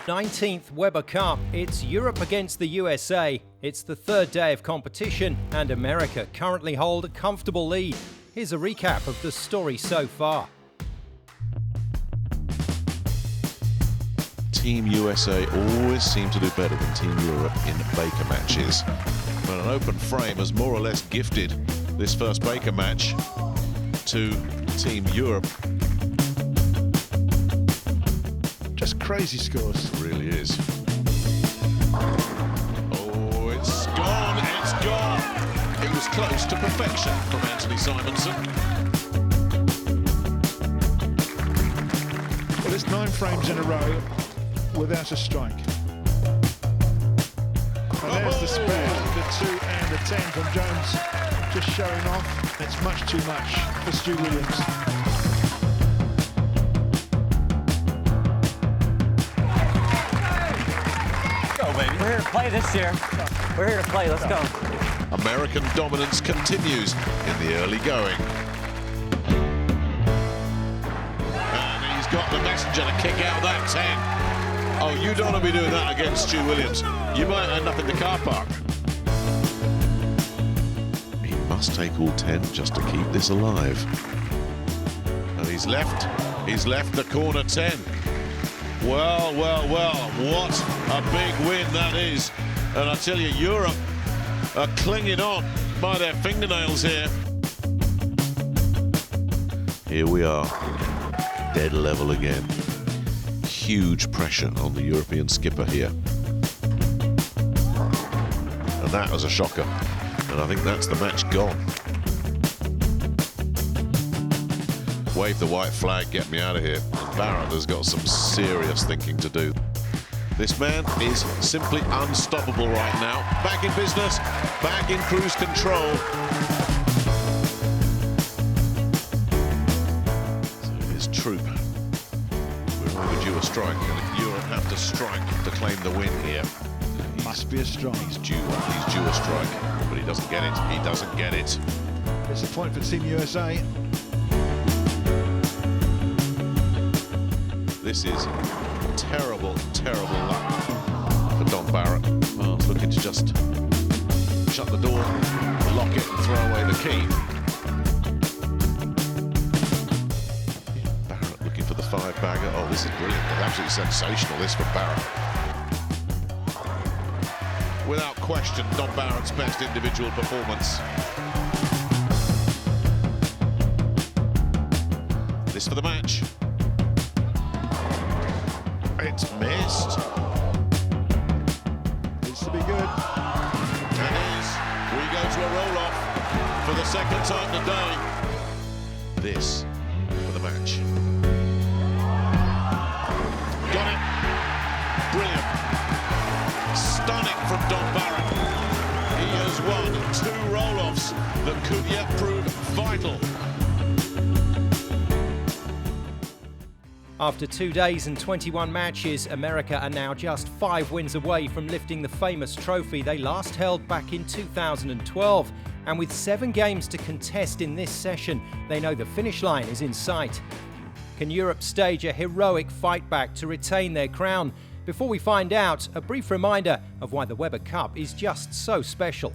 19th Weber Cup. It's Europe against the USA. It's the third day of competition, and America currently hold a comfortable lead. Here's a recap of the story so far. Team USA always seem to do better than Team Europe in Baker matches. But an open frame has more or less gifted this first Baker match to Team Europe. Just crazy scores. It really is. Oh, it's gone, it's gone. It was close to perfection from Anthony Simonsen. Well, it's 9 frames in a row without a strike. And there's the spare, the 2 and the 10 from Jones, just showing off. It's much too much for Stu Williams. We're here to play this year. We're here to play. Let's go. American dominance continues in the early going. And he's got the messenger to kick out that 10. Oh, you don't want to be doing that against Stu Williams. You might end up in the car park. He must take all 10 just to keep this alive. And he's left the corner 10. Well, what a big win that is. And I tell you, Europe are clinging on by their fingernails here. Here we are, dead level again. Huge pressure on the European skipper here. And that was a shocker. And I think that's the match gone. Wave the white flag, get me out of here. Barrett has got some serious thinking to do. This man is simply unstoppable right now. Back in business, back in cruise control. So here's Troup. We're overdue a strike, and Europe have to strike to claim the win here. Must be a strike. He's due a strike, but he doesn't get it. He doesn't get it. It's a point for Team USA. This is terrible, terrible luck for Don Barrett. Well, he's looking to just shut the door, lock it, and throw away the key. Barrett looking for the 5-bagger. Oh, this is brilliant. Absolutely sensational, this for Barrett. Without question, Don Barrett's best individual performance. This for the match. It's missed. Needs to be good. It is. We go to a roll-off for the second time today. This for the match. Got it. Brilliant. Stunning from Don Barrett. He has won 2 roll-offs that could yet prove vital. After 2 days and 21 matches, America are now just 5 wins away from lifting the famous trophy they last held back in 2012. And with 7 games to contest in this session, they know the finish line is in sight. Can Europe stage a heroic fight back to retain their crown? Before we find out, a brief reminder of why the Weber Cup is just so special.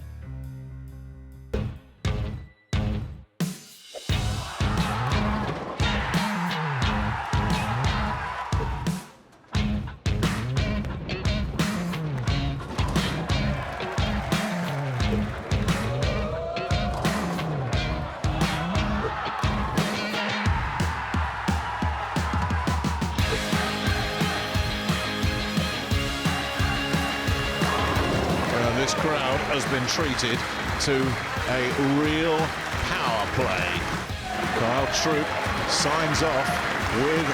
This crowd has been treated to a real power play. Kyle Troup signs off with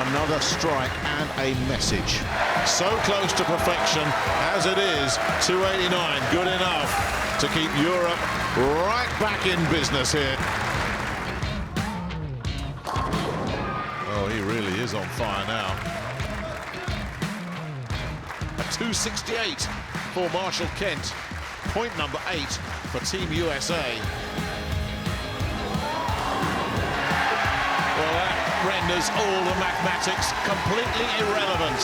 another strike and a message. So close to perfection as it is, 289, good enough to keep Europe right back in business here. Oh, he really is on fire now. A 268 for Marshall Kent. Point number 8 for Team USA. Well, renders all the mathematics completely irrelevant.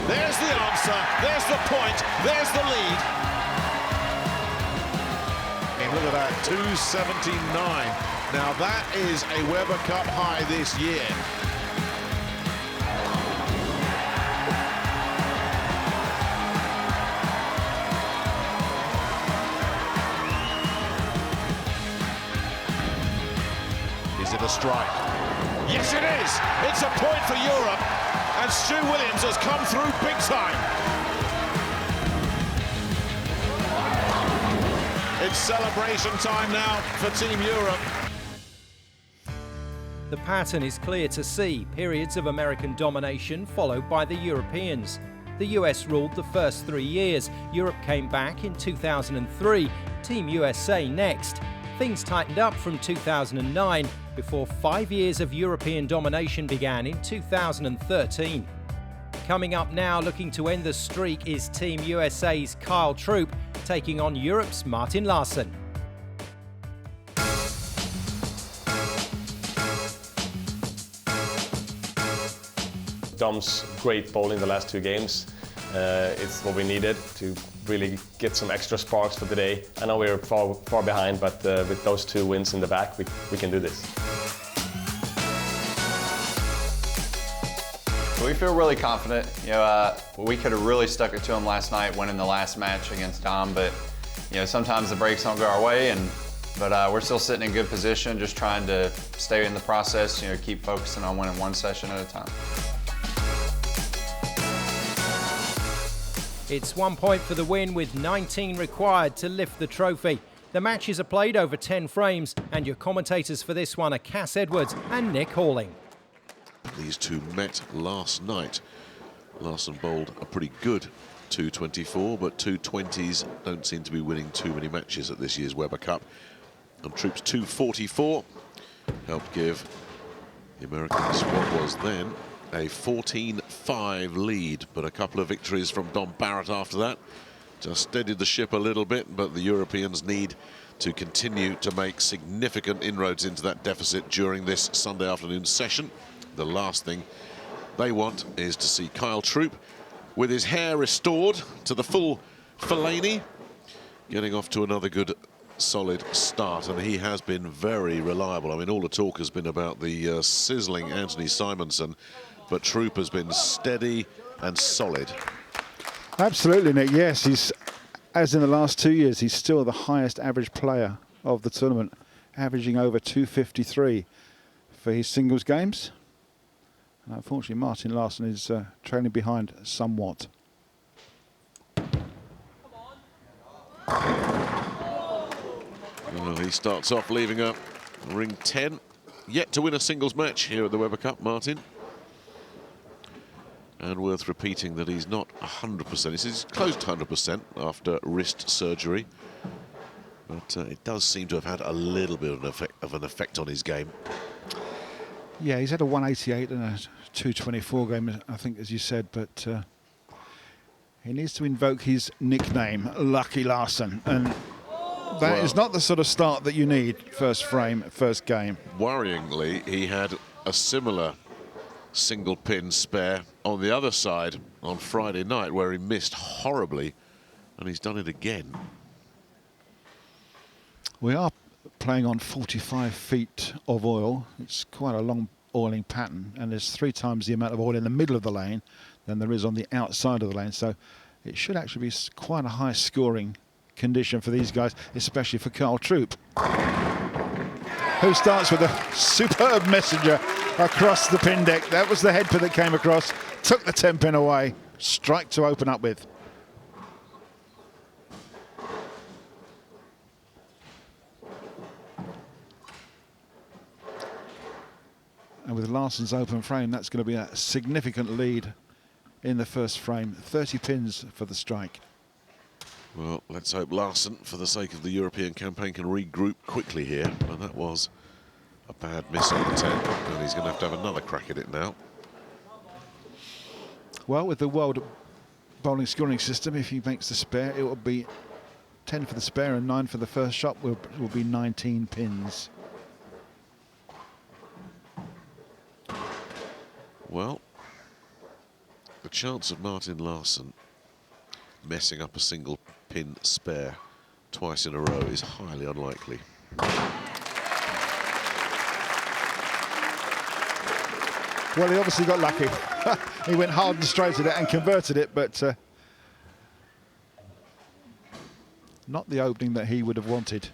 There's the answer, there's the point, there's the lead. And look at that, 279. Now that is a Weber Cup high this year. Is it a strike? Yes, it is! It's a point for Europe, and Stu Williams has come through big time. It's celebration time now for Team Europe. The pattern is clear to see. Periods of American domination followed by the Europeans. The US ruled the first 3 years. Europe came back in 2003. Team USA next. Things tightened up from 2009 before 5 years of European domination began in 2013. Coming up now, looking to end the streak, is Team USA's Kyle Troup taking on Europe's Martin Larsen. Dom's great bowling the last 2 games. It's what we needed to really get some extra sparks for today. I know we're far behind, but with those 2 wins in the back, we can do this. We feel really confident. You know, we could have really stuck it to him last night, winning the last match against Dom, but you know, sometimes the breaks don't go our way, but we're still sitting in good position, just trying to stay in the process. You know, keep focusing on winning 1 session at a time. It's 1 point for the win with 19 required to lift the trophy. The matches are played over 10 frames, and your commentators for this one are Cass Edwards and Nick Halling. These two met last night. Larsen bowled a pretty good 224, but 220s don't seem to be winning too many matches at this year's Weber Cup. And Troup's 244 helped give the Americans what was then a 14-5 lead, but a couple of victories from Don Barrett after that just steadied the ship a little bit, but the Europeans need to continue to make significant inroads into that deficit during this Sunday afternoon session. The last thing they want is to see Kyle Troup with his hair restored to the full Fellaini, getting off to another good solid start, and he has been very reliable. I mean, all the talk has been about the sizzling Anthony Simonsen, but Troup has been steady and solid. Absolutely, Nick. Yes, he's, as in the last 2 years, he's still the highest average player of the tournament, averaging over 253 for his singles games. And unfortunately, Martin Larsen is trailing behind somewhat. Well, he starts off leaving up ring 10. Yet to win a singles match here at the Weber Cup, Martin. And worth repeating that he's not 100%. He's close to 100% after wrist surgery. But it does seem to have had a little bit of an effect on his game. Yeah, he's had a 188 and a 224 game, I think, as you said, but he needs to invoke his nickname, Lucky Larsen, and that is not the sort of start that you need first frame, first game. Worryingly, he had a similar single pin spare on the other side on Friday night where he missed horribly, and he's done it again. We are playing on 45 feet of oil. It's quite a long oiling pattern, and there's 3 times the amount of oil in the middle of the lane than there is on the outside of the lane, so it should actually be quite a high scoring condition for these guys, especially for Kyle Troup, who starts with a superb messenger across the pin deck. That was the head pin that came across, took the 10 pin away, strike to open up with. And with Larsen's open frame, that's going to be a significant lead in the first frame. 30 pins for the strike. Well, let's hope Larsen, for the sake of the European campaign, can regroup quickly here. And that was a bad miss on the 10. And he's going to have another crack at it now. Well, with the world bowling scoring system, if he makes the spare, it will be 10 for the spare and 9 for the first shot. Will be 19 pins. Well, the chance of Martin Larsen messing up a single pin spare twice in a row is highly unlikely. Well, he obviously got lucky. He went hard and straight at it and converted it, but not the opening that he would have wanted.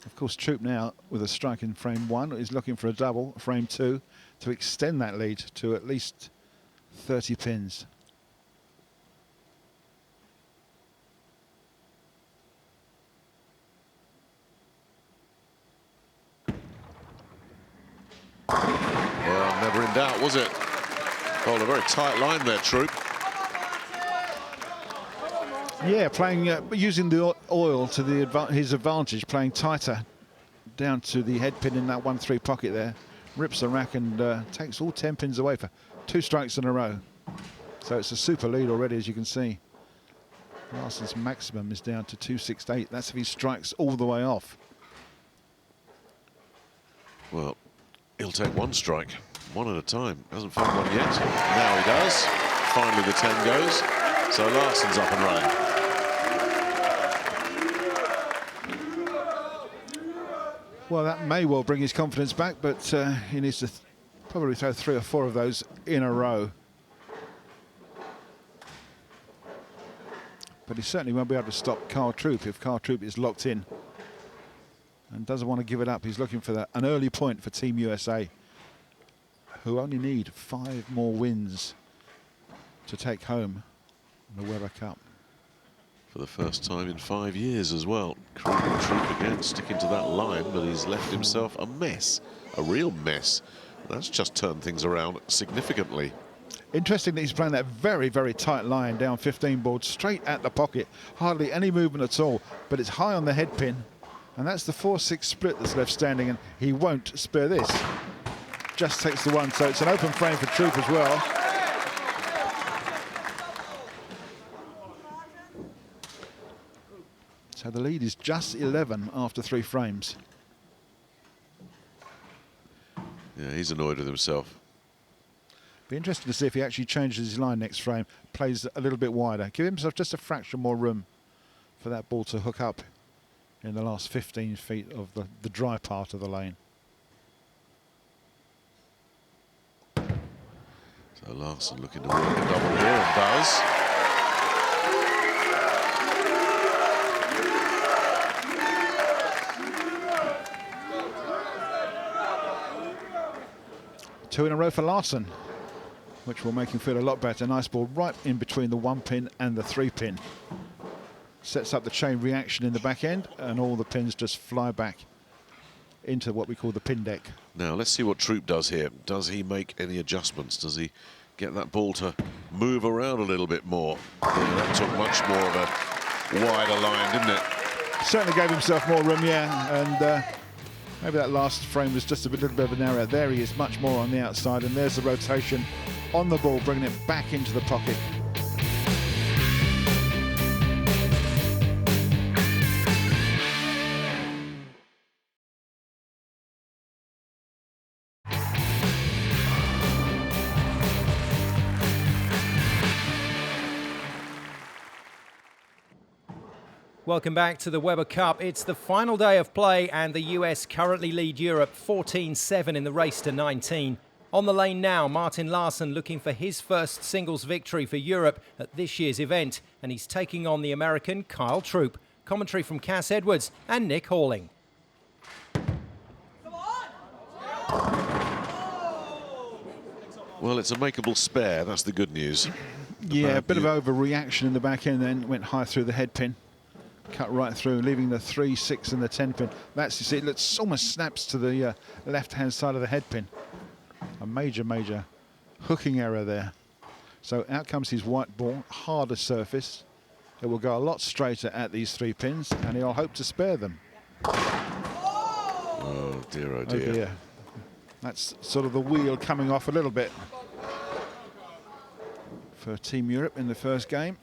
Of course, Troup now, with a strike in frame 1, is looking for a double, frame 2, to extend that lead to at least 30 pins. Well, never in doubt, was it? Oh, a very tight line there, Troup. Yeah, playing, using the oil to his advantage, playing tighter down to the head pin in that 1-3 pocket there. Rips the rack and takes all 10 pins away for 2 strikes in a row. So it's a super lead already, as you can see. Larsen's maximum is down to 268. That's if he strikes all the way off. Well, he'll take 1 strike, 1 at a time. Hasn't found one yet. Now he does. Finally the 10 goes. So Larsen's up and running. Well, that may well bring his confidence back, but he needs to probably throw 3 or 4 of those in a row. But he certainly won't be able to stop Carl Troup if Carl Troup is locked in and doesn't want to give it up. He's looking for an early point for Team USA, who only need 5 more wins to take home the Weber Cup. For the first time in 5 years as well. Troup again sticking to that line, but he's left himself a mess, a real mess. That's just turned things around significantly. Interesting that he's playing that very, very tight line down 15 boards, straight at the pocket. Hardly any movement at all, but it's high on the head pin. And that's the 4-6 split that's left standing, and he won't spare this. Just takes the 1, so it's an open frame for Troup as well. So the lead is just 11 after 3 frames. Yeah, he's annoyed with himself. Be interested to see if he actually changes his line next frame, plays a little bit wider. Give himself just a fraction more room for that ball to hook up in the last 15 feet of the dry part of the lane. So Larsen looking to work a double here and does. Two in a row for Larsen, which will make him feel a lot better. Nice ball right in between the 1 pin and the 3 pin. Sets up the chain reaction in the back end, and all the pins just fly back into what we call the pin deck. Now let's see what Troup does here. Does he make any adjustments? Does he get that ball to move around a little bit more? Yeah, that took much more of a wider line, didn't it? Certainly gave himself more room, yeah, and maybe that last frame was just a little bit of an error. There he is, much more on the outside, and there's the rotation on the ball, bringing it back into the pocket. Welcome back to the Weber Cup. It's the final day of play and the US currently lead Europe 14-7 in the race to 19. On the lane now, Martin Larsen looking for his first singles victory for Europe at this year's event, and he's taking on the American Kyle Troup. Commentary from Cass Edwards and Nick Halling. Well, it's a makeable spare, that's the good news. Yeah, a bit of overreaction in the back end, then went high through the head pin. Cut right through, leaving the 3, 6 and the 10 pin. That's, you see, it looks, almost snaps to the left-hand side of the head pin. A major, major hooking error there. So out comes his white ball, harder surface. It will go a lot straighter at these 3 pins, and he'll hope to spare them. Oh dear, oh dear. Oh dear. That's sort of the wheel coming off a little bit for Team Europe in the first game.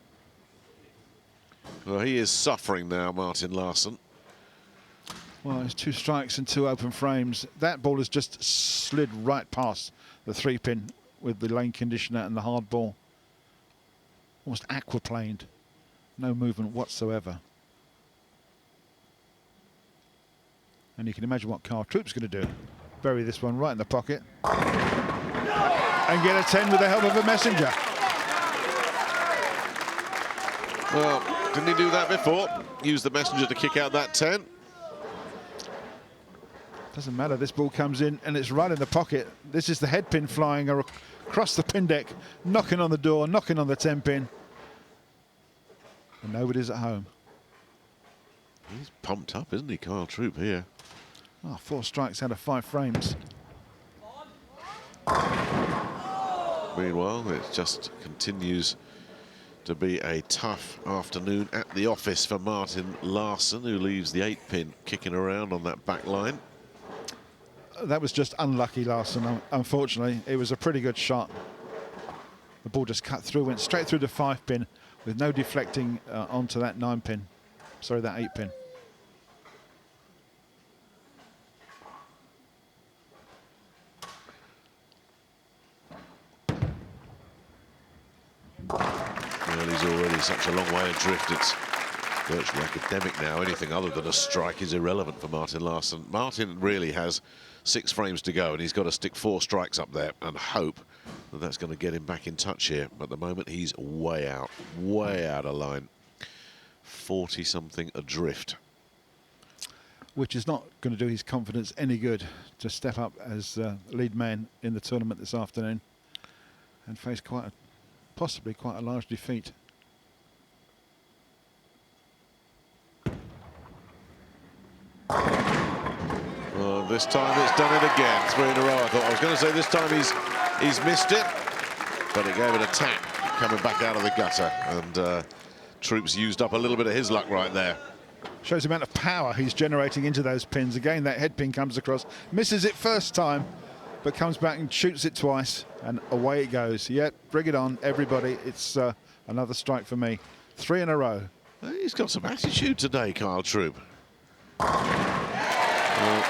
Well, he is suffering now, Martin Larsen. Well, it's 2 strikes and 2 open frames. That ball has just slid right past the 3-pin with the lane conditioner and the hard ball. Almost aquaplaned. No movement whatsoever. And you can imagine what Carl Troup's going to do. Bury this one right in the pocket. And get a 10 with the help of a messenger. Well, didn't he do that before? Use the messenger to kick out that 10. Doesn't matter, this ball comes in and it's right in the pocket. This is the head pin flying across the pin deck, knocking on the door, knocking on the 10 pin. And nobody's at home. He's pumped up, isn't he, Kyle Troup here? Oh, 4 strikes out of 5 frames. Meanwhile, it just continues to be a tough afternoon at the office for Martin Larsen, who leaves the 8-pin kicking around on that back line. That was just unlucky, Larsen. Unfortunately, it was a pretty good shot. The ball just cut through, went straight through the 5-pin with no deflecting onto that 9-pin. Sorry, that 8-pin. Well, he's already such a long way adrift. It's virtually academic now. Anything other than a strike is irrelevant for Martin Larsen. Martin really has 6 frames to go, and he's got to stick 4 strikes up there and hope that that's going to get him back in touch here. At the moment, he's way out of line. 40-something adrift. Which is not going to do his confidence any good to step up as lead man in the tournament this afternoon and face possibly quite a large defeat. Well, this time it's done it again. 3 in a row. I was going to say this time he's missed it, but it gave it a tap coming back out of the gutter, and Troup's used up a little bit of his luck right there. Shows the amount of power he's generating into those pins. Again, that head pin comes across, misses it first time, but comes back and shoots it twice, and away it goes. Yep, bring it on, everybody. It's another strike for me. 3 in a row. He's got some attitude today, Kyle Troup. Well,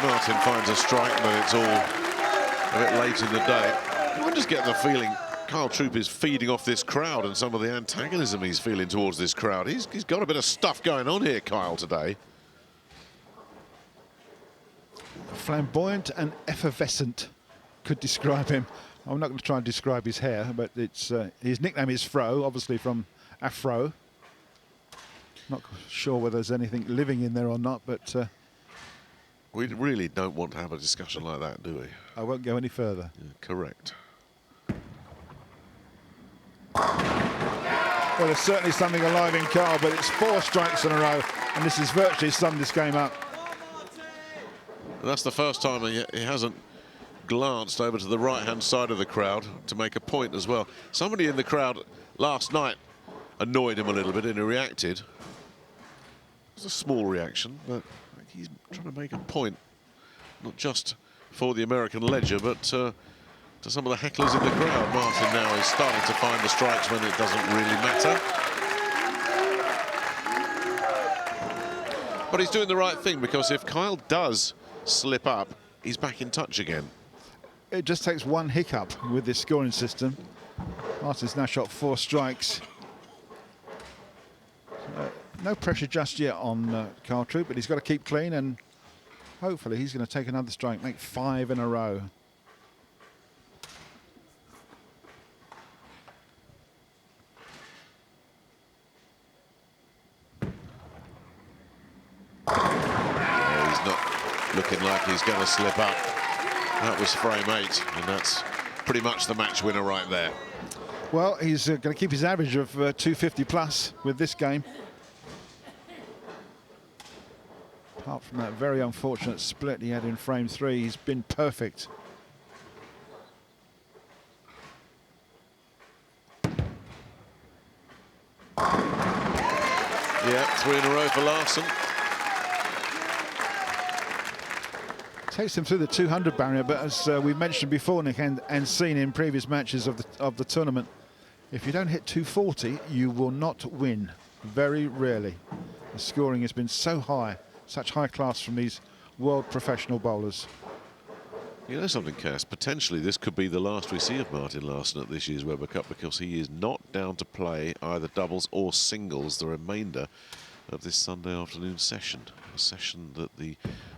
Martin finds a strike, but it's all a bit late in the day. I'm just getting the feeling Kyle Troup is feeding off this crowd and some of the antagonism he's feeling towards this crowd. He's got a bit of stuff going on here, Kyle, today. Flamboyant and effervescent could describe him. I'm not going to try and describe his hair, but it's his nickname is Fro, obviously from Afro. Not sure whether there's anything living in there or not, but we really don't want to have a discussion like that, do we? I won't go any further. Yeah, correct. Well, there's certainly something alive in Carl, but it's 4 strikes in a row, and this has virtually summed this game up. And that's the first time he hasn't glanced over to the right-hand side of the crowd to make a point as well. Somebody in the crowd last night annoyed him a little bit and he reacted. It was a small reaction, but he's trying to make a point, not just for the American ledger, but to some of the hecklers in the crowd. Martin now is starting to find the strikes when it doesn't really matter. But he's doing the right thing, because if Kyle does slip up, he's back in touch again. It just takes one hiccup with this scoring system. Martin's now shot 4 strikes. No pressure just yet on Kyle Troup, but he's got to keep clean, and hopefully he's going to take another strike, make 5 in a row. He's not looking like he's going to slip up. That was frame 8, and that's pretty much the match winner right there. Well, he's going to keep his average of 250 plus with this game. Apart from that very unfortunate split he had in frame 3, he's been perfect. Yeah, 3 in a row for Larsen. Takes him through the 200 barrier, but as we mentioned before, Nick, and seen in previous matches of the tournament, if you don't hit 240, you will not win. Very rarely. The scoring has been so high Such high class from these world professional bowlers. You know something, Cass? Potentially this could be the last we see of Martin Larsen at this year's Webber Cup, because he is not down to play either doubles or singles the remainder of this Sunday afternoon session. A session that the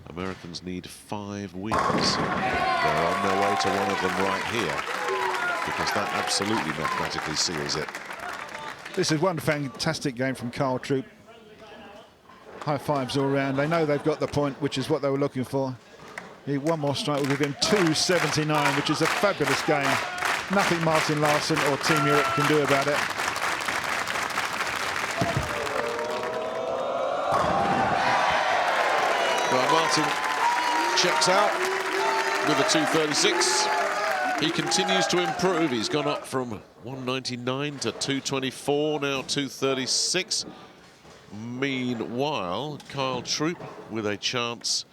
Americans need 5 wins. They're on their way to one of them right here, because that absolutely mathematically seals it. This is one fantastic game from Kyle Troup. High fives all round. They know they've got the point, which is what they were looking for. One more strike will give him 279, which is a fabulous game. Nothing Martin Larsen or Team Europe can do about it. Well, Martin checks out with a 236. He continues to improve. He's gone up from 199 to 224, now 236. Meanwhile, Kyle Troup with a chance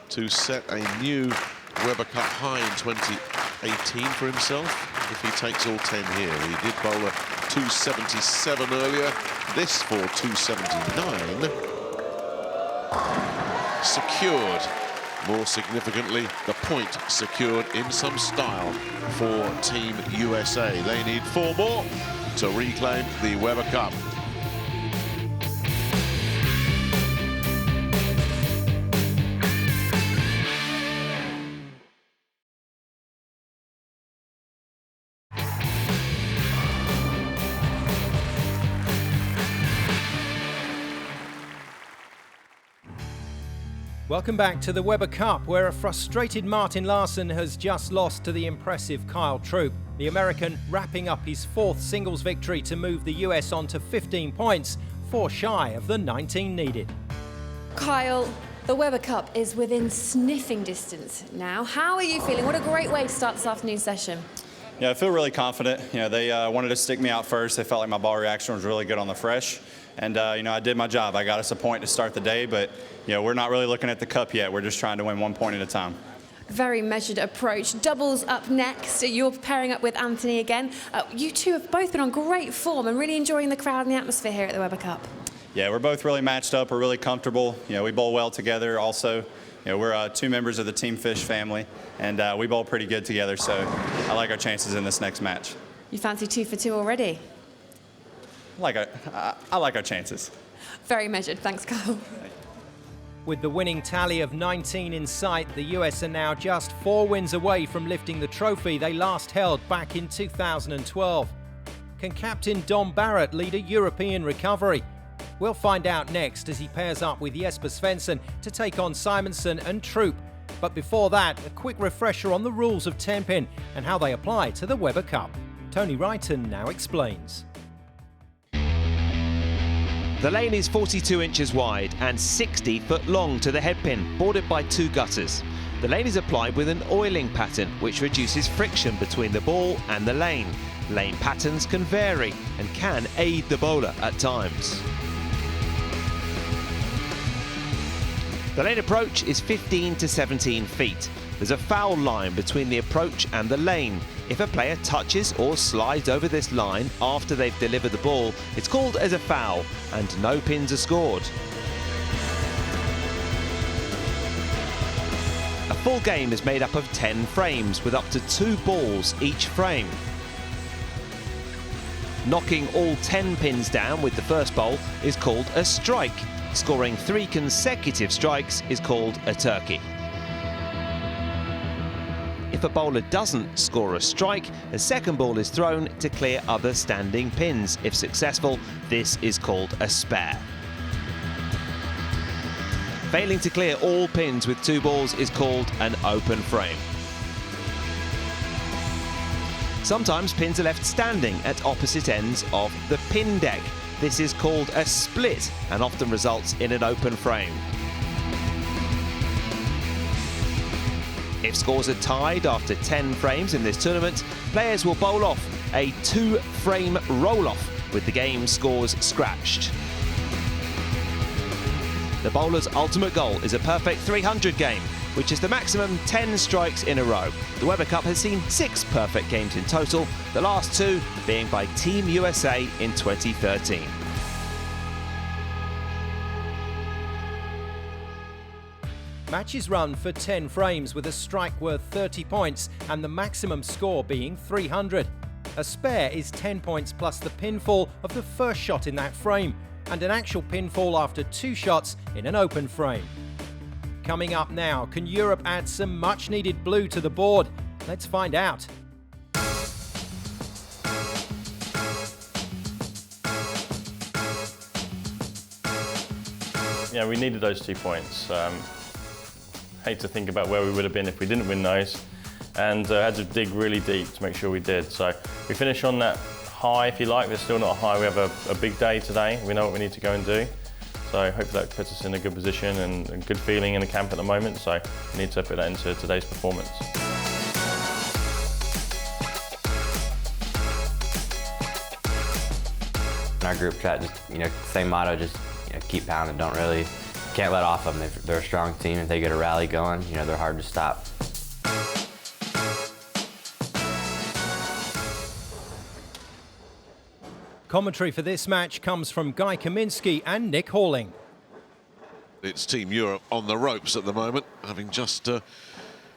to set a new Webber Cup high in 2018 for himself if he takes all 10 here. He did bowl a 277 earlier. This for 279. Secured. More significantly, the point secured in some style for Team USA. They need 4 more to reclaim the Webber Cup. Welcome back to the Webber Cup, where a frustrated Martin Larsen has just lost to the impressive Kyle Troup. The American wrapping up his 4th singles victory to move the US on to 15 points, 4 shy of the 19 needed. Kyle, the Webber Cup is within sniffing distance now. How are you feeling? What a great way to start this afternoon session. Yeah, I feel really confident. You know, they wanted to stick me out first. They felt like my ball reaction was really good on the fresh. And, you know, I did my job. I got us a point to start the day, but, you know, we're not really looking at the cup yet. We're just trying to win 1 point at a time. Very measured approach. Doubles up next. You're pairing up with Anthony again. You two have both been on great form and really enjoying the crowd and the atmosphere here at the Webber Cup. Yeah, we're both really matched up. We're really comfortable. You know, we bowl well together. Also, you know, we're 2 members of the Team Fish family, and we bowl pretty good together, so I like our chances in this next match. You fancy 2 for 2 already? I like our chances. Very measured. Thanks, Kyle. With the winning tally of 19 in sight, the US are now just 4 wins away from lifting the trophy they last held back in 2012. Can Captain Dom Barrett lead a European recovery? We'll find out next as he pairs up with Svensson to take on Simonsen and Troup. But before that, a quick refresher on the rules of tenpin and how they apply to the Webber Cup. Tony Wrighton now explains. The lane is 42 inches wide and 60 foot long to the headpin, bordered by 2 gutters. The lane is applied with an oiling pattern, which reduces friction between the ball and the lane. Lane patterns can vary and can aid the bowler at times. The lane approach is 15 to 17 feet. There's a foul line between the approach and the lane. If a player touches or slides over this line after they've delivered the ball, it's called as a foul and no pins are scored. A full game is made up of 10 frames with up to 2 balls each frame. Knocking all 10 pins down with the first bowl is called a strike. Scoring 3 consecutive strikes is called a turkey. If a bowler doesn't score a strike, a second ball is thrown to clear other standing pins. If successful, this is called a spare. Failing to clear all pins with 2 balls is called an open frame. Sometimes pins are left standing at opposite ends of the pin deck. This is called a split and often results in an open frame. If scores are tied after 10 frames in this tournament, players will bowl off a 2-frame roll-off with the game scores scratched. The bowler's ultimate goal is a perfect 300 game, which is the maximum 10 strikes in a row. The Webber Cup has seen 6 perfect games in total, the last 2 being by Team USA in 2013. Matches run for 10 frames with a strike worth 30 points and the maximum score being 300. A spare is 10 points plus the pinfall of the first shot in that frame and an actual pinfall after 2 shots in an open frame. Coming up now, can Europe add some much needed blue to the board? Let's find out. Yeah, we needed those 2 points. Hate to think about where we would have been if we didn't win those, and had to dig really deep to make sure we did. So we finish on that high, if you like. We're still not high. We have a big day today. We know what we need to go and do. So hopefully that puts us in a good position and a good feeling in the camp at the moment. So we need to put that into today's performance. In our group chat, just same motto, just keep pounding. Can't let off them. They're a strong team. If they get a rally going, they're hard to stop. Commentary for this match comes from Guy Kaminski and Nick Halling. It's Team Europe on the ropes at the moment, having just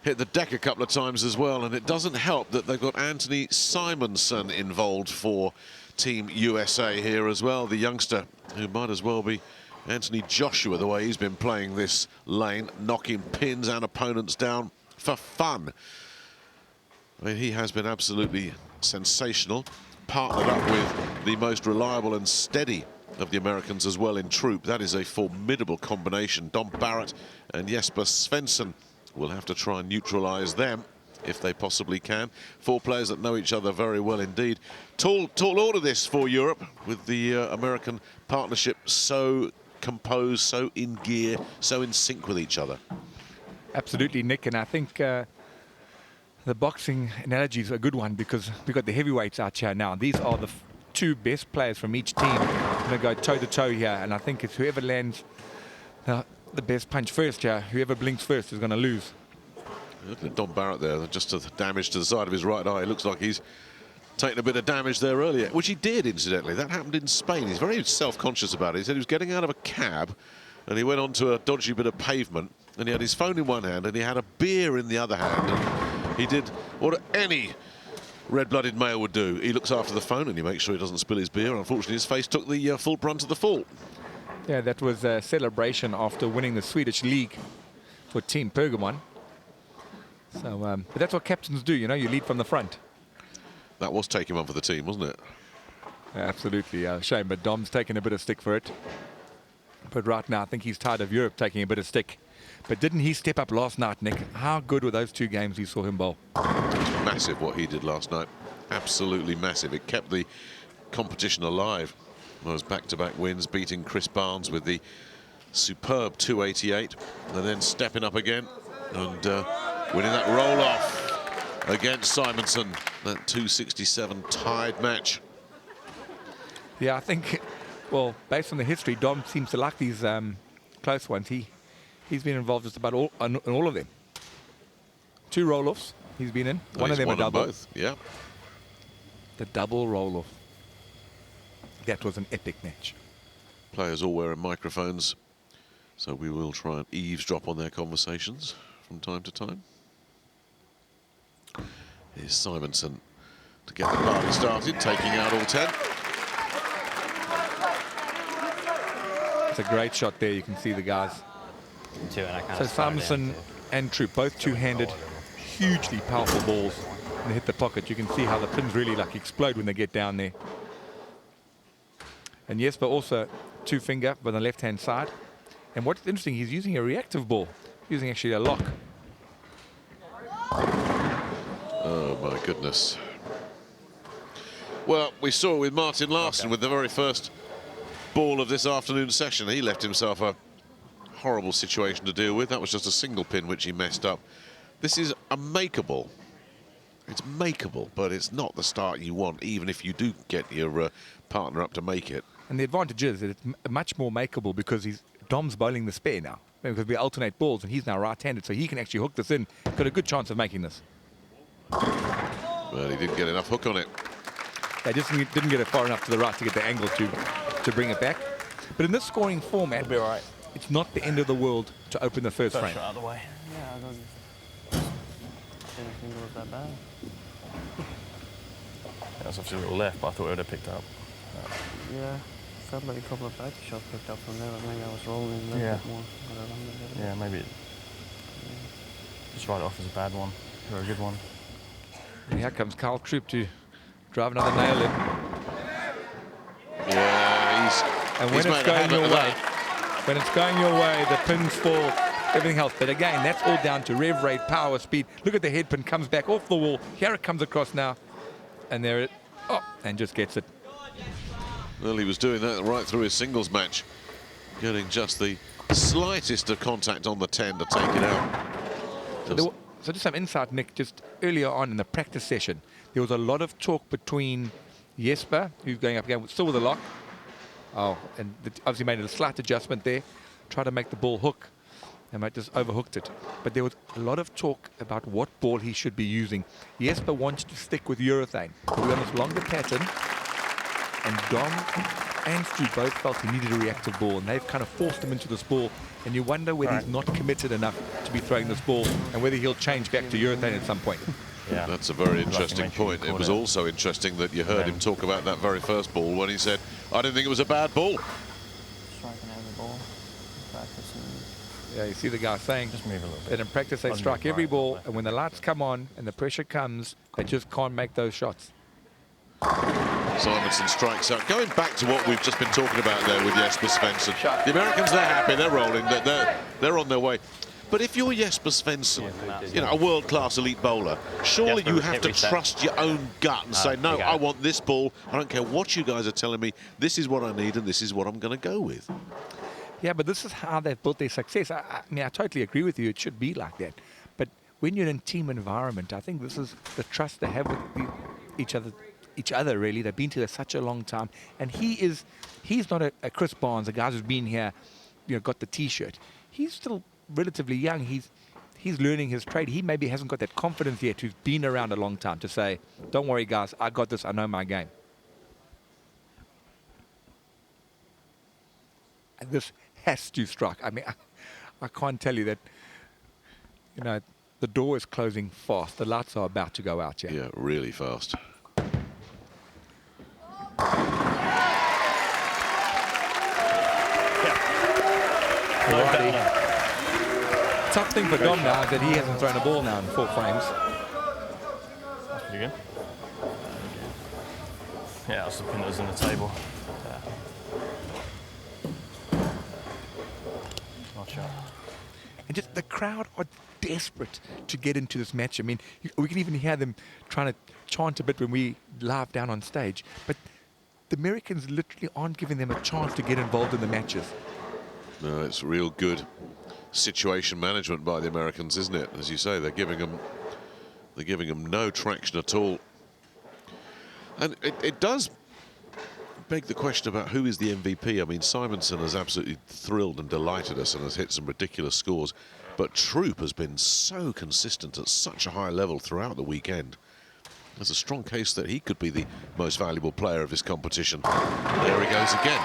hit the deck a couple of times as well, and it doesn't help that they've got Anthony Simonsen involved for Team USA here as well, the youngster who might as well be Anthony Joshua, the way he's been playing this lane, knocking pins and opponents down for fun. I mean, he has been absolutely sensational, partnered up with the most reliable and steady of the Americans as well in Troup. That is a formidable combination. Dom Barrett and Jesper Svensson will have to try and neutralise them if they possibly can. 4 players that know each other very well indeed. Tall order this for Europe, with the American partnership so composed, so in gear, so in sync with each other. Absolutely, Nick, and I think the boxing analogy is a good one because we've got the heavyweights out here now. These are the 2 best players from each team going to go toe-to-toe here, and I think it's whoever lands the best punch first here, whoever blinks first is going to lose. Look at Dom Barrett there, just the damage to the side of his right eye. It looks like he's taken a bit of damage there earlier, which he did, incidentally. That happened in Spain. He's very self-conscious about it. He said he was getting out of a cab and he went onto a dodgy bit of pavement and he had his phone in one hand and he had a beer in the other hand. And he did what any red-blooded male would do. He looks after the phone and he makes sure he doesn't spill his beer. Unfortunately, his face took the full brunt of the fall. Yeah, that was a celebration after winning the Swedish league for Team Pergamon. So, but that's what captains do, you lead from the front. That was taking one for the team, wasn't it? Yeah, absolutely. Shame, but Dom's taken a bit of stick for it. But right now, I think he's tired of Europe taking a bit of stick. But didn't he step up last night, Nick? How good were those 2 games we saw him bowl? Massive what he did last night. Absolutely massive. It kept the competition alive. Those back-to-back wins, beating Chris Barnes with the superb 288, and then stepping up again and winning that roll-off against Simonsen, that 267 tied match. Yeah, I think, well, based on the history, Dom seems to like these close ones. He's been involved just about in all of them. 2 roll-offs he's been in. One of them a double. Both, yeah. The double roll-off. That was an epic match. Players all wearing microphones, so we will try and eavesdrop on their conversations from time to time. Here's Simonsen to get the party started, taking out all 10. It's a great shot there. You can see the guys. So Simonsen and Troup, both 2-handed, hugely powerful balls. And they hit the pocket. You can see how the pins really explode when they get down there. And Jesper also 2-finger on the left-hand side. And what's interesting, he's using a reactive ball, using actually a lock. Oh, my goodness. Well, we saw it with Martin Larsen with the very first ball of this afternoon session. He left himself a horrible situation to deal with. That was just a single pin which he messed up. This is a makeable. It's makeable, but it's not the start you want, even if you do get your partner up to make it. And the advantage is that it's much more makeable because Dom's bowling the spare now. Because we alternate balls and he's now right-handed, so he can actually hook this in. Got a good chance of making this. Well, he didn't get enough hook on it. They just didn't get it far enough to the right to get the angle to bring it back. But in this scoring format, It'll be all right. it's not the end of the world to open the first frame. Shot out of the way. Yeah, I didn't think it was that bad. That's obviously a little left, but I thought it would have picked up. Yeah, felt like a couple of back shots picked up from there, but maybe I was rolling a little bit more. Yeah, maybe just write it off as a bad one or a good one. And here comes Troup to drive another nail in. Yeah, and when it's going your way, when it's going your way, the pins fall, everything else. But again, that's all down to rev rate, power, speed. Look at the head pin, comes back off the wall. Here it comes across now, and there it, and just gets it. Well, he was doing that right through his singles match, getting just the slightest of contact on the 10 to take it out. So just some insight, Nick, just earlier on in the practice session, there was a lot of talk between Jesper, who's going up again, still with a lock. And obviously made a slight adjustment there, tried to make the ball hook, and might just overhooked it. But there was a lot of talk about what ball he should be using. Jesper wants to stick with urethane. We're on this longer pattern, and Dom and Stu both felt he needed a reactive ball, and they've kind of forced him into this ball, and you wonder whether he's not committed enough to be throwing this ball, and whether he'll change back to urethane at some point. Yeah, that's a very interesting point. It was also interesting that you heard him talk about that very first ball when he said, I didn't think it was a bad ball. Striking every ball, practicing. Yeah, you see the guy saying just move a little bit. That in practice they strike every ball, and when the lights come on and the pressure comes, they just can't make those shots. Simonsen strikes out. Going back to what we've just been talking about there with Jesper Svensson, the Americans, they're happy, they're rolling, they're on their way. But if you're Jesper Svensson, you know, a world-class elite bowler, surely you have to trust your own gut and say, no, I want this ball. I don't care what you guys are telling me. This is what I need, and this is what I'm going to go with. Yeah, but this is how they've built their success. I mean, I totally agree with you. It should be like that. But when you're in a team environment, I think this is the trust they have with each other, really. They've been together such a long time. And he's not a Chris Barnes, a guy who's been here, you know, got the T-shirt. He's still relatively young. He's learning his trade. He maybe hasn't got that confidence yet, who's been around a long time, to say, don't worry, guys, I got this, I know my game. And this has to strike. I mean, I can't tell you that, you know, the door is closing fast. The lights are about to go out, Yeah, really fast. Tough thing for Dom now is that he hasn't thrown a ball now in 4 frames. That's pretty good. Yeah, that's the pin that was on the table. Not sure. And just the crowd are desperate to get into this match. I mean, we can even hear them trying to chant a bit when we live down on stage. But the Americans literally aren't giving them a chance to get involved in the matches. No, it's real good situation management by the Americans, isn't it? As you say, they're giving them no traction at all. And it does beg the question about who is the MVP. I mean, Simonsen has absolutely thrilled and delighted us and has hit some ridiculous scores, but Troup has been so consistent at such a high level throughout the weekend. There's a strong case that he could be the most valuable player of this competition. There he goes again.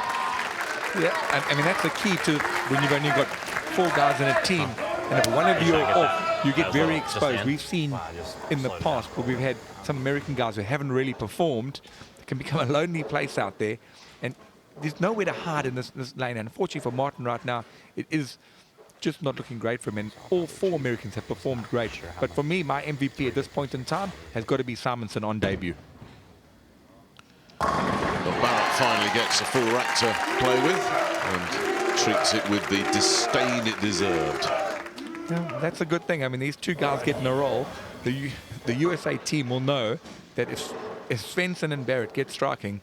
Yeah, I mean, that's the key to when you've only got 4 guys in a team, and if one of you are off, you get very exposed. We've seen in the past where we've had some American guys who haven't really performed. It can become a lonely place out there, and there's nowhere to hide in this lane. And unfortunately for Martin right now, it is just not looking great for him, and all 4 Americans have performed great. But for me, my MVP at this point in time has got to be Simonsen on debut. But Barrett finally gets a full rack to play with and treats it with the disdain it deserved. Yeah, that's a good thing. I mean, these 2 guys get in a roll. The USA team will know that if Svensson and Barrett get striking,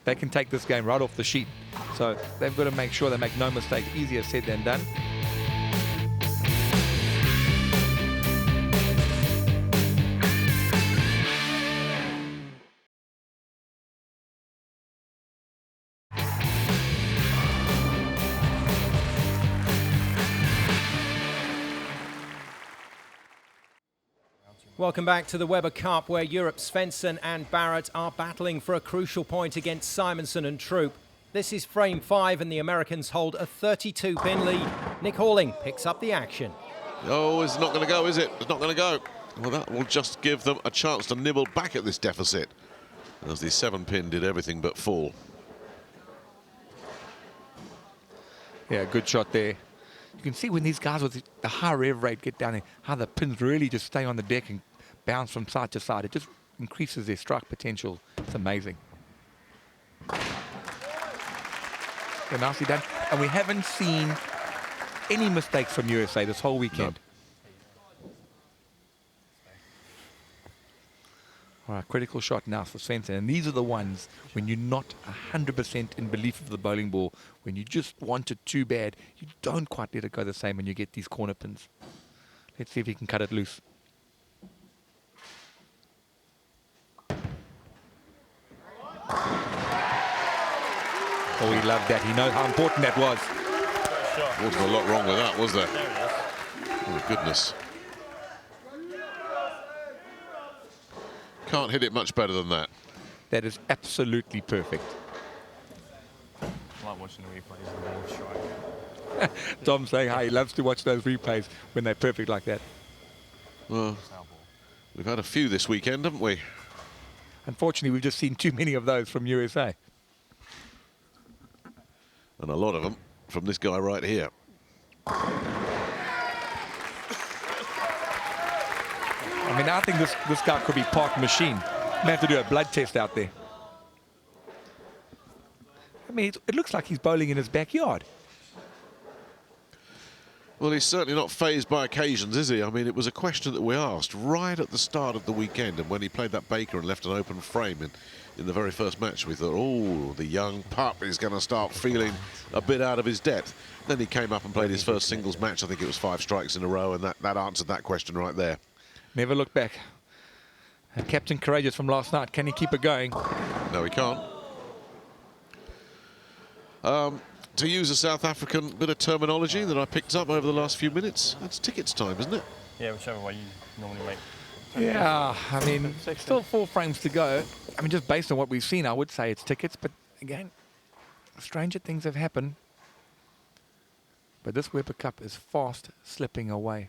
they can take this game right off the sheet. So they've got to make sure they make no mistakes. Easier said than done. Welcome back to the Weber Cup, where Europe's Svensson and Barrett are battling for a crucial point against Simonsen and Troup. This is frame 5 and the Americans hold a 32-pin lead. Nick Halling picks up the action. Oh, it's not going to go, is it? It's not going to go. Well, that will just give them a chance to nibble back at this deficit, as the 7-pin did everything but fall. Yeah, good shot there. You can see when these guys with the high rev rate get down there, how the pins really just stay on the deck and bounce from side to side. It just increases their strike potential. It's amazing. So nicely done. And we haven't seen any mistakes from USA this whole weekend. No. All right, critical shot now for Svensson. And these are the ones when you're not 100% in belief of the bowling ball, when you just want it too bad, you don't quite let it go the same when you get these corner pins. Let's see if he can cut it loose. Oh, he loved that. He knows how important that was. Wasn't a lot wrong with that, was there? Oh, goodness. Can't hit it much better than that. That is absolutely perfect. I like watching the replays of the ball strike. Tom saying how he loves to watch those replays when they're perfect like that. Well, we've had a few this weekend, haven't we? Unfortunately, we've just seen too many of those from USA. And a lot of them from this guy right here. I mean, I think this guy could be part machine. May have to do a blood test out there. I mean, it looks like he's bowling in his backyard. Well, he's certainly not fazed by occasions, is he? I mean, it was a question that we asked right at the start of the weekend, and when he played that Baker and left an open frame in the very first match, we thought, oh, the young pup is going to start feeling a bit out of his depth. Then he came up and played his first singles match. I think it was 5 strikes in a row, and that answered that question right there. Never look back. Captain Courageous from last night. Can he keep it going? No, he can't. To use a South African bit of terminology that I picked up over the last few minutes, that's tickets time, isn't it? Yeah, whichever way you normally make. Yeah, I mean, still 4 frames to go. I mean, just based on what we've seen, I would say it's tickets. But again, stranger things have happened. But this Weber Cup is fast slipping away.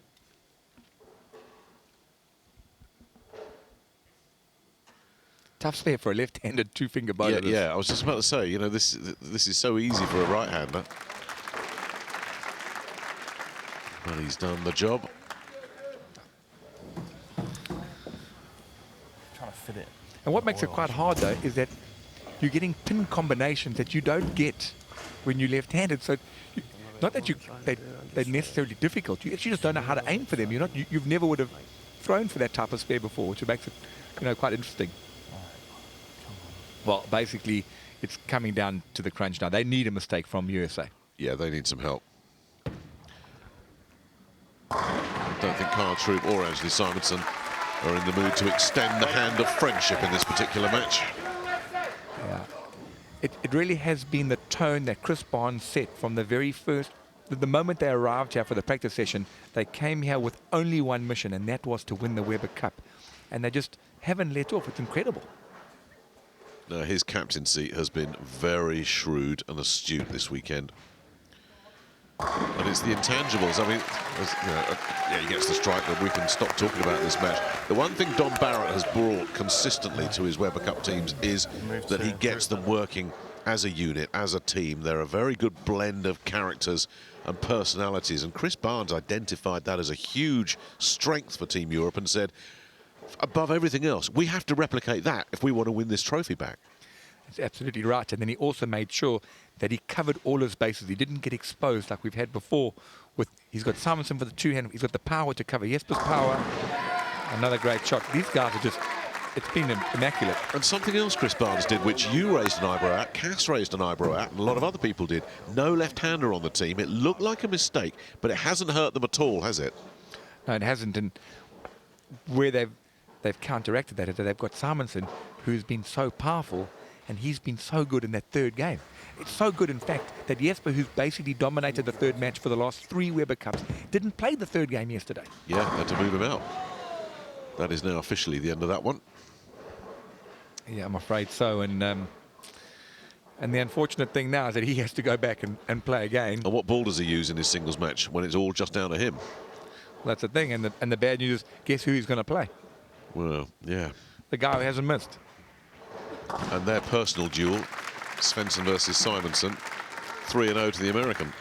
Tough spare for a left-handed 2-finger bowler. Yeah, I was just about to say, you know, this is so easy for a right-hander. But he's done the job. Trying to fit it. And what makes it quite hard, though, is that you're getting pin combinations that you don't get when you're left-handed. So, not that they're necessarily difficult. You actually just don't know how to aim for them. You've never would have thrown for that type of spare before, which makes it, quite interesting. Well, basically, it's coming down to the crunch now. They need a mistake from USA. Yeah, they need some help. I don't think Troup or Anthony Simonsen are in the mood to extend the hand of friendship in this particular match. Yeah. It really has been the tone that Chris Barnes set from the very first, the moment they arrived here for the practice session. They came here with only one mission, and that was to win the Weber Cup. And they just haven't let off. It's incredible. His captaincy has been very shrewd and astute this weekend. And it's the intangibles. I mean, yeah, he gets the strike, but we can stop talking about this match. The one thing Don Barrett has brought consistently to his Weber Cup teams is that he gets them working as a unit, as a team. They're a very good blend of characters and personalities, and Chris Barnes identified that as a huge strength for Team Europe and said, above everything else, we have to replicate that if we want to win this trophy back. That's absolutely right. And then he also made sure that he covered all his bases. He didn't get exposed like we've had before. He's got Simonsen for the 2-hand. He's got the power to cover Jesper's power. Another great shot. These guys are just, it's been immaculate. And something else Chris Barnes did, which you raised an eyebrow at, Cass raised an eyebrow at, and a lot of other people did. No left-hander on the team. It looked like a mistake, but it hasn't hurt them at all, has it? No, it hasn't. And where they've counteracted that, they've got Simonsen, who's been so powerful, and he's been so good in that third game. It's so good, in fact, that Jesper, who's basically dominated the third match for the last 3 Weber Cups, didn't play the third game yesterday. Yeah, had to move him out. That is now officially the end of that one. Yeah, I'm afraid so. And And the unfortunate thing now is that he has to go back and play again. And what ball does he use in his singles match when it's all just down to him? That's the thing. And the bad news is, guess who he's going to play? Well, yeah. The guy who hasn't missed. And their personal duel, Svensson versus Simonsen, 3-0 to the American.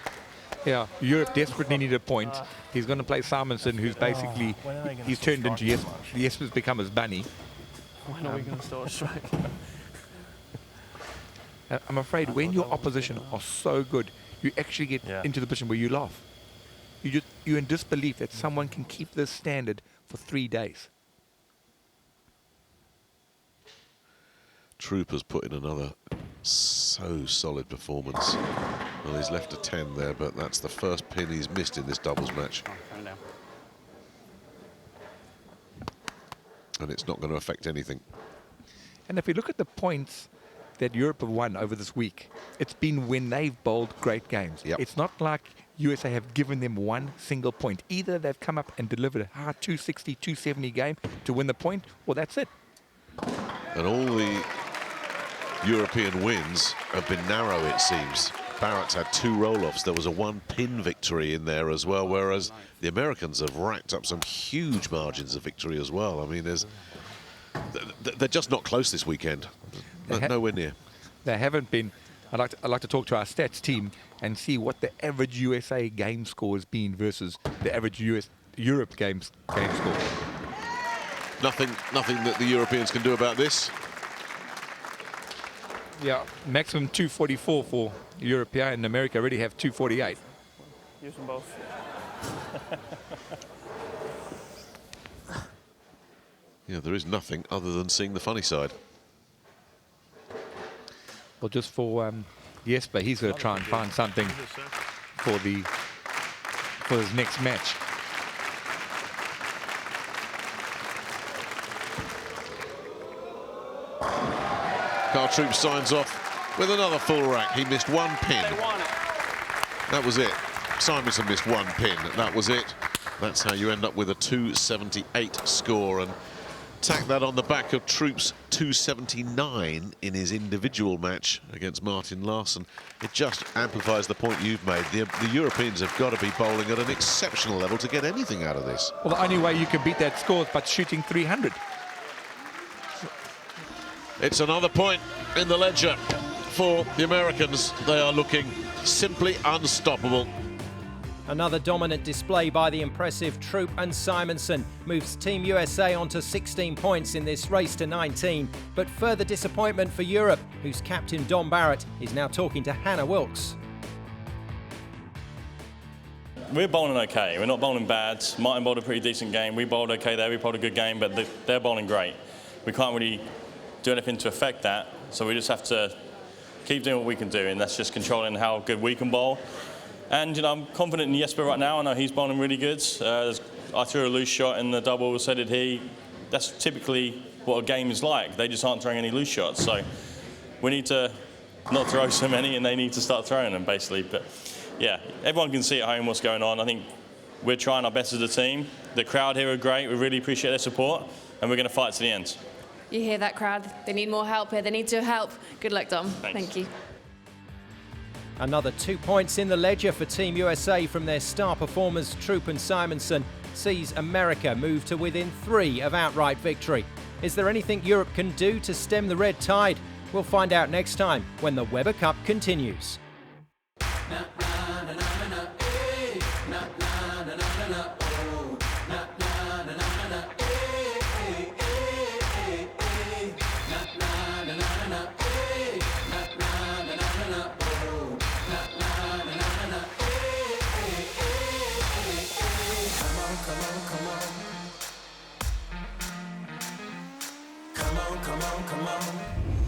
Yeah, Europe desperately needed a point. He's going to play Simonsen, who's basically, he's turned into Jesper's become his bunny. When are we going to start striking? I'm afraid when your opposition are so good, you actually get into the position where you laugh. You're in disbelief that someone can keep this standard for 3 days. Troup has put in another so solid performance. Well, he's left a 10 there, but that's the first pin he's missed in this doubles match. And it's not going to affect anything. And if you look at the points that Europe have won over this week, it's been when they've bowled great games. Yep. It's not like USA have given them one single point. Either they've come up and delivered a hard 260, 270 game to win the point, or that's it. And all the European wins have been narrow, it seems. Barrett's had 2 roll-offs. There was a 1-pin victory in there as well, whereas the Americans have racked up some huge margins of victory as well. I mean, they're just not close this weekend. Nowhere near. They haven't been. I'd like to talk to our stats team and see what the average USA game score has been versus the average Europe game score. Nothing that the Europeans can do about this. Yeah, maximum 244 for Europe here, and America already have 248. Use them both. Yeah, there is nothing other than seeing the funny side. Well, just for Jesper, he's going to try and find something for his next match. Troup signs off with another full rack. He missed 1 pin. That was it. Simonsen missed 1 pin. That was it. That's how you end up with a 278 score. And tack that on the back of Troup's 279 in his individual match against Martin Larsen. It just amplifies the point you've made. The Europeans have got to be bowling at an exceptional level to get anything out of this. Well, the only way you can beat that score is by shooting 300. It's another point in the ledger for the Americans. They are looking simply unstoppable. Another dominant display by the impressive Troup, and Simonsen moves Team USA onto 16 points in this race to 19. But further disappointment for Europe, whose captain Don Barrett is now talking to Hannah Wilkes. We're bowling okay. We're not bowling bad. Martin bowled a pretty decent game. We bowled okay there. We bowled a good game, but they're bowling great. We can't really do anything to affect that, so we just have to keep doing what we can do, and that's just controlling how good we can bowl. And I'm confident in Jesper right now. I know he's bowling really good. I threw a loose shot in the double, so did he. That's typically what a game is like. They just aren't throwing any loose shots, so we need to not throw so many, and they need to start throwing them, basically. But yeah, everyone can see at home what's going on. I think we're trying our best as a team. The crowd here are great. We really appreciate their support, and we're going to fight to the end. You hear that, crowd? They need more help here. They need your help. Good luck, Dom. Thanks. Thank you. Another 2 points in the ledger for Team USA from their star performers Troup and Simonsen sees America move to within 3 of outright victory. Is there anything Europe can do to stem the red tide? We'll find out next time when the Weber Cup continues. Come on.